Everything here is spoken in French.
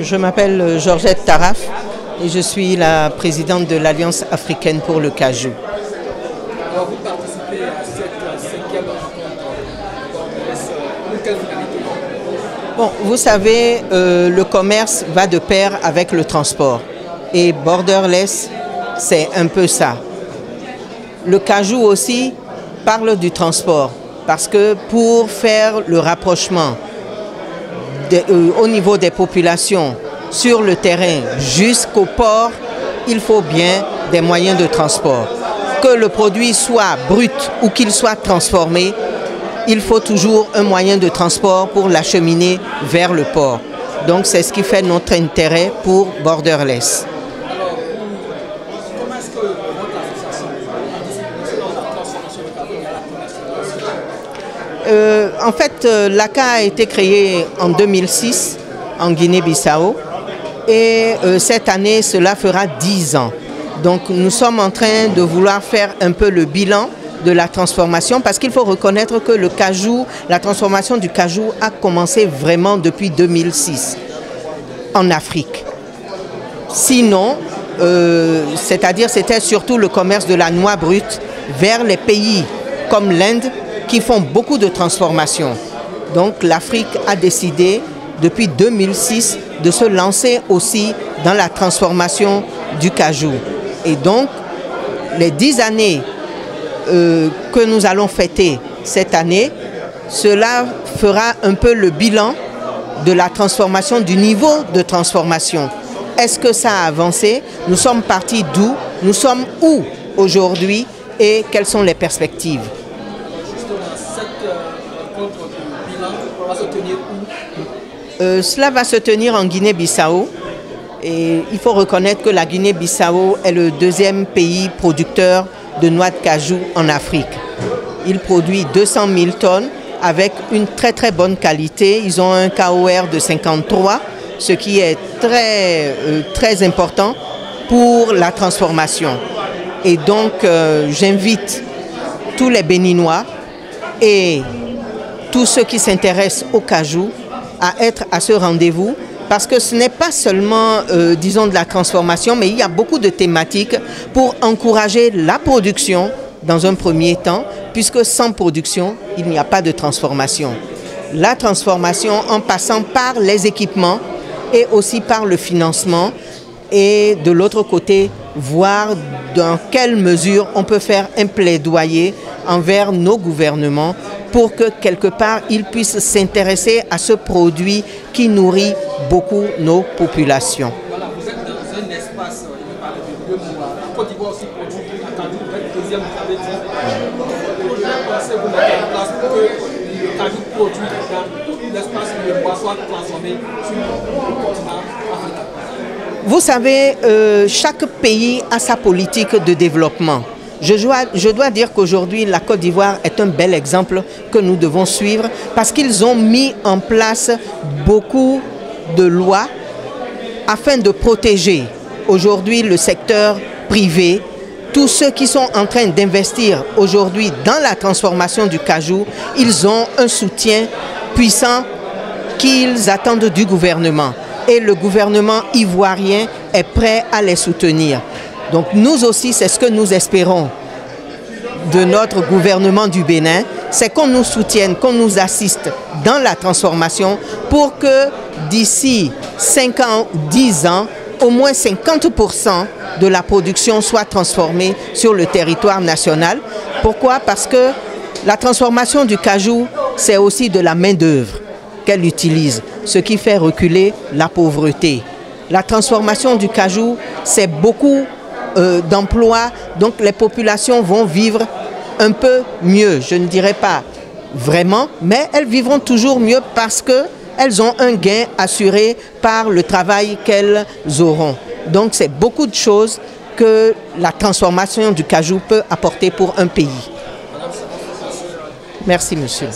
Je m'appelle Georgette Taraf et je suis la présidente de l'Alliance africaine pour le cajou. Alors vous participez à cette 5e rencontre. Pour quelle finalité? Bon, vous savez, le commerce va de pair avec le transport. Et Borderless, c'est un peu ça. Le cajou aussi parle du transport. Parce que pour faire le rapprochement au niveau des populations sur le terrain jusqu'au port, il faut bien des moyens de transport. Que le produit soit brut ou qu'il soit transformé, il faut toujours un moyen de transport pour l'acheminer vers le port. Donc c'est ce qui fait notre intérêt pour Borderless. Alors, comment est-ce que votre association participe dans la transformation de cajou et à la commercialisation? En fait, l'ACA a été créée en 2006 en Guinée-Bissau et cette année, cela fera 10 ans. Donc nous sommes en train de vouloir faire un peu le bilan de la transformation parce qu'il faut reconnaître que le cajou, la transformation du cajou a commencé vraiment depuis 2006 en Afrique. Sinon, c'est-à-dire c'était surtout le commerce de la noix brute vers les pays comme l'Inde qui font beaucoup de transformations. Donc l'Afrique a décidé depuis 2006 de se lancer aussi dans la transformation du cajou. Et donc les 10 années que nous allons fêter cette année, cela fera un peu le bilan de la transformation, du niveau de transformation. Est-ce que ça a avancé? Nous sommes partis d'où? Nous sommes où aujourd'hui? Et quelles sont les perspectives? Cela va se tenir en Guinée-Bissau et il faut reconnaître que la Guinée-Bissau est le 2e pays producteur de noix de cajou en Afrique. Il produit 200 000 tonnes avec une très bonne qualité. Ils ont un KOR de 53, ce qui est très important pour la transformation. Et donc j'invite tous les Béninois et tous ceux qui s'intéressent au cajou à être à ce rendez-vous parce que ce n'est pas seulement, disons, de la transformation, mais il y a beaucoup de thématiques pour encourager la production dans un premier temps, puisque sans production, il n'y a pas de transformation. La transformation en passant par les équipements et aussi par le financement et de l'autre côté, voir dans quelle mesure on peut faire un plaidoyer envers nos gouvernements pour que quelque part ils puissent s'intéresser à ce produit qui nourrit beaucoup nos populations. Voilà, vous êtes dans un espace, il parlait de 2 mois. La Côte d'Ivoire aussi produit attendu, vous êtes deuxième, vous avez dit. Quel projet pensez-vous mettre en place pour que le cajou produit dans tout l'espace où le bois soit transformé sur le continent africain? Vous savez, chaque pays a sa politique de développement. Je dois dire qu'aujourd'hui, la Côte d'Ivoire est un bel exemple que nous devons suivre parce qu'ils ont mis en place beaucoup de lois afin de protéger aujourd'hui le secteur privé. Tous ceux qui sont en train d'investir aujourd'hui dans la transformation du cajou, ils ont un soutien puissant qu'ils attendent du gouvernement. Et le gouvernement ivoirien est prêt à les soutenir. Donc nous aussi, c'est ce que nous espérons de notre gouvernement du Bénin, c'est qu'on nous soutienne, qu'on nous assiste dans la transformation pour que d'ici 5 ans, 10 ans, au moins 50% de la production soit transformée sur le territoire national. Pourquoi? Parce que la transformation du cajou, c'est aussi de la main-d'œuvre qu'elle utilise, ce qui fait reculer la pauvreté. La transformation du cajou, c'est beaucoup d'emplois, donc les populations vont vivre un peu mieux. Je ne dirais pas vraiment, mais elles vivront toujours mieux parce qu'elles ont un gain assuré par le travail qu'elles auront. Donc c'est beaucoup de choses que la transformation du cajou peut apporter pour un pays. Merci monsieur.